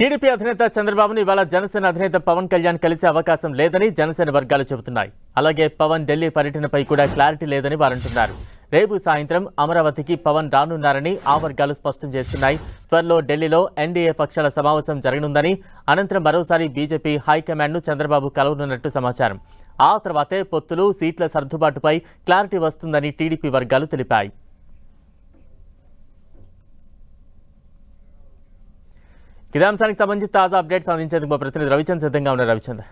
TDP అధినేత చంద్రబాబును ఇవాళ జనసేన అధినేత పవన్ కళ్యాణ్ కలిసే అవకాశం లేదని జనసేన వర్గాలు చెబుతున్నాయి. అలాగే పవన్ ఢిల్లీ పర్యటనపై కూడా క్లారిటీ లేదని వారంటున్నారు. రేపు సాయంత్రం అమరావతికి పవన్ రానున్నారని ఆ వర్గాలు స్పష్టం చేస్తున్నాయి. త్వరలో ఢిల్లీలో ఎన్డీఏ పక్షాల సమావేశం జరగనుందని, అనంతరం మరోసారి బీజేపీ హైకమాండ్ను చంద్రబాబు కలవనున్నట్టు సమాచారం. ఆ తర్వాతే పొత్తులు, సీట్ల సర్దుబాటుపై క్లారిటీ వస్తుందని టీడీపీ వర్గాలు తెలిపాయి. ఇదే అంశానికి సంబంధించి తాజా అప్డేట్స్ అందించేందుకు మా ప్రతినిధి రవిచంద్ర సిద్ధంగా ఉన్నారు. రవిచంద్ర,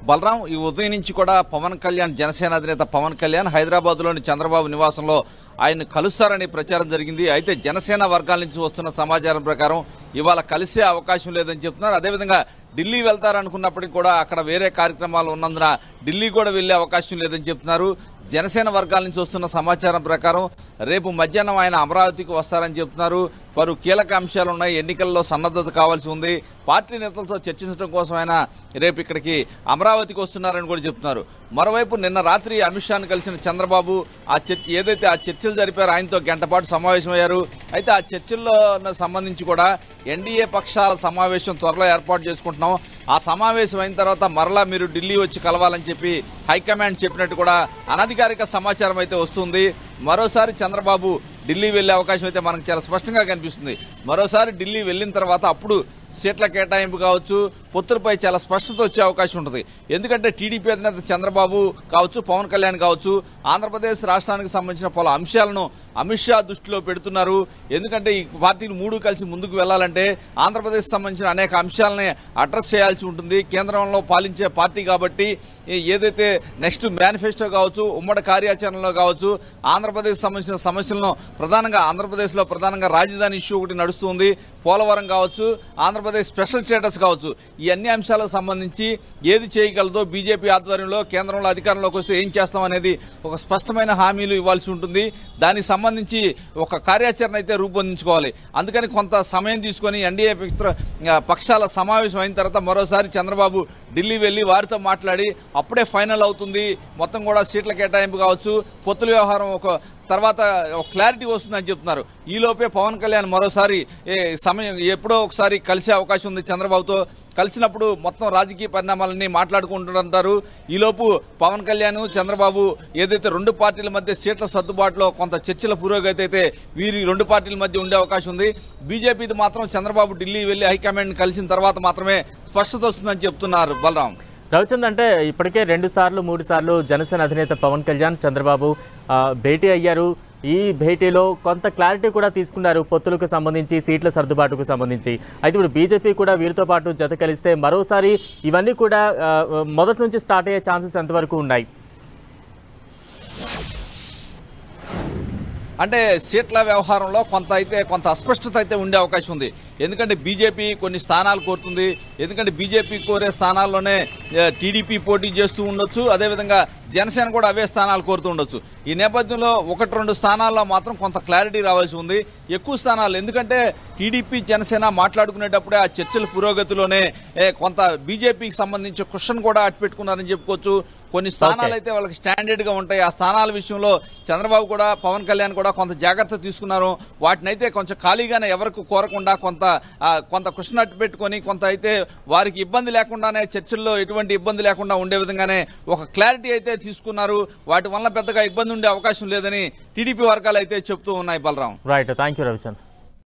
బలరాం, ఈ ఉదయం నుంచి కూడా పవన్ కళ్యాణ్, జనసేన అధినేత పవన్ కళ్యాణ్ హైదరాబాద్లోని చంద్రబాబు నివాసంలో ఆయన కలుస్తారని ప్రచారం జరిగింది. అయితే జనసేన వర్గాల నుంచి వస్తున్న సమాచారం ప్రకారం ఇవాళ కలిసే అవకాశం లేదని చెప్తున్నారు. అదేవిధంగా ఢిల్లీ వెళ్తారనుకున్నప్పటికీ కూడా అక్కడ వేరే కార్యక్రమాలు ఉన్నందున ఢిల్లీ కూడా వెళ్లే అవకాశం లేదని చెప్తున్నారు. జనసేన వర్గాల నుంచి వస్తున్న సమాచారం ప్రకారం రేపు మధ్యాహ్నం ఆయన అమరావతికి వస్తారని చెప్తున్నారు. వారు కీలక అంశాలు ఉన్నాయి, ఎన్నికల్లో సన్నద్ధత కావాల్సి ఉంది, పార్టీ నేతలతో చర్చించడం కోసం ఆయన రేపు ఇక్కడికి అమరావతికి వస్తున్నారని కూడా చెప్తున్నారు. మరోవైపు నిన్న రాత్రి అమిత్ షాను కలిసిన చంద్రబాబు ఏదైతే ఆ చర్చలు జరిపారో ఆయనతో గంట పాటు సమావేశమయ్యారు. అయితే ఆ చర్చల్లో సంబంధించి కూడా ఎన్డీఏ పక్షాల సమావేశం త్వరలో ఏర్పాటు చేసుకుంటున్నాం, ఆ సమావేశం అయిన తర్వాత మరలా మీరు ఢిల్లీ వచ్చి కలవాలని చెప్పి హైకమాండ్ చెప్పినట్టు కూడా అనధికారిక సమాచారం అయితే వస్తుంది. మరోసారి చంద్రబాబు ఢిల్లీ వెళ్లే అవకాశం అయితే మనకు చాలా స్పష్టంగా కనిపిస్తుంది. మరోసారి ఢిల్లీ వెళ్లిన తర్వాత అప్పుడు సీట్ల కేటాయింపు కావచ్చు, పొత్తులపై చాలా స్పష్టత వచ్చే అవకాశం ఉంటుంది. ఎందుకంటే టీడీపీ అధినేత చంద్రబాబు కావచ్చు, పవన్ కళ్యాణ్ కావచ్చు, ఆంధ్రప్రదేశ్ రాష్ట్రానికి సంబంధించిన పలు అంశాలను అమిత్ షా దృష్టిలో పెడుతున్నారు. ఎందుకంటే ఈ పార్టీలు మూడు కలిసి ముందుకు వెళ్లాలంటే ఆంధ్రప్రదేశ్ సంబంధించిన అనేక అంశాలని అడ్రస్ చేయాల్సి ఉంటుంది. కేంద్రంలో పాలించే పార్టీ కాబట్టి ఏదైతే నెక్స్ట్ మేనిఫెస్టో కావచ్చు, ఉమ్మడి కార్యాచరణలో కావచ్చు, ఆంధ్రప్రదేశ్ సంబంధించిన సమస్యలను ఆంధ్రప్రదేశ్లో ప్రధానంగా రాజధాని ఇష్యూ ఒకటి నడుస్తుంది, పోలవరం కావచ్చు, ఆంధ్రప్రదేశ్ స్పెషల్ స్టేటస్ కావచ్చు, ఈ అన్ని అంశాలకు సంబంధించి ఏది చేయగలదో బీజేపీ ఆధ్వర్యంలో కేంద్రంలో అధికారంలోకి వస్తే ఏం చేస్తాం అనేది ఒక స్పష్టమైన హామీలు ఇవ్వాల్సి ఉంటుంది. దానికి సంబంధించి ఒక కార్యాచరణ అయితే రూపొందించుకోవాలి. అందుకని కొంత సమయం తీసుకుని ఎన్డీఏ పక్షాల సమావేశం అయిన తర్వాత మరోసారి చంద్రబాబు ఢిల్లీ వెళ్లి వారితో మాట్లాడి అప్పుడే ఫైనల్ అవుతుంది. మొత్తం కూడా సీట్ల కేటాయింపు కావచ్చు, పొత్తుల వ్యవహారం ఒక తర్వాత క్లారిటీ వస్తుందని చెప్తున్నారు. ఈలోపే పవన్ కళ్యాణ్ మరోసారి సమయం ఎప్పుడో ఒకసారి కలిసే అవకాశం ఉంది. చంద్రబాబుతో కలిసినప్పుడు మొత్తం రాజకీయ పరిణామాలన్నీ మాట్లాడుకుంటుంటారు. ఈలోపు పవన్ కళ్యాణ్, చంద్రబాబు ఏదైతే రెండు పార్టీల మధ్య సీట్ల సర్దుబాటులో కొంత చర్చల పురోగతి అయితే వీరి రెండు పార్టీల మధ్య ఉండే అవకాశం ఉంది. బీజేపీది మాత్రం చంద్రబాబు ఢిల్లీ వెళ్లి హైకమాండ్ కలిసిన తర్వాత మాత్రమే స్పష్టత వస్తుందని చెప్తున్నారు. బలరాం, రవిచంద్ర, అంటే ఇప్పటికే 2 సార్లు 3 సార్లు జనసేన అధినేత పవన్ కళ్యాణ్, చంద్రబాబు భేటీ అయ్యారు. ఈ భేటీలో కొంత క్లారిటీ కూడా తీసుకున్నారు పొత్తులకు సంబంధించి, సీట్ల సర్దుబాటుకు సంబంధించి. అయితే ఇప్పుడు బీజేపీ కూడా వీరితో పాటు జత కలిస్తే మరోసారి ఇవన్నీ కూడా మొదటి నుంచి స్టార్ట్ అయ్యే ఛాన్సెస్ ఎంతవరకు ఉన్నాయి? అంటే సీట్ల వ్యవహారంలో కొంత అస్పష్టత అయితే ఉండే అవకాశం ఉంది. ఎందుకంటే బీజేపీ కొన్ని స్థానాలు కోరుతుంది. ఎందుకంటే బీజేపీ కోరే స్థానాల్లోనే టీడీపీ పోటీ చేస్తూ ఉండొచ్చు, అదేవిధంగా జనసేన కూడా అవే స్థానాలు కోరుతూ ఉండొచ్చు. ఈ నేపథ్యంలో 1-2 స్థానాల్లో మాత్రం కొంత క్లారిటీ రావాల్సి ఉంది. ఎక్కువ స్థానాలు ఎందుకంటే టీడీపీ, జనసేన మాట్లాడుకునేటప్పుడే ఆ చర్చల పురోగతిలోనే కొంత బీజేపీకి సంబంధించి క్వశ్చన్ కూడా అట్టిపెట్టుకున్నారని చెప్పుకోవచ్చు. కొన్ని స్థానాలు అయితే వాళ్ళకి స్టాండర్డ్ గా ఉంటాయి. ఆ స్థానాల విషయంలో చంద్రబాబు కూడా, పవన్ కళ్యాణ్ కూడా కొంత జాగ్రత్త తీసుకున్నారు. వాటినైతే కొంచెం ఖాళీగానే ఎవరికి కోరకుండా కొంత క్వశ్చన్ అట్టు పెట్టుకుని కొంత అయితే వారికి ఇబ్బంది లేకుండానే, చర్చల్లో ఎటువంటి ఇబ్బంది లేకుండా ఉండే విధంగానే ఒక క్లారిటీ అయితే తీసుకున్నారు. వాటి వల్ల పెద్దగా ఇబ్బంది ఉండే అవకాశం లేదని టీడీపీ వర్గాలు అయితే చెప్తూ ఉన్నాయి. Balaram, right, thank you Ravichandra.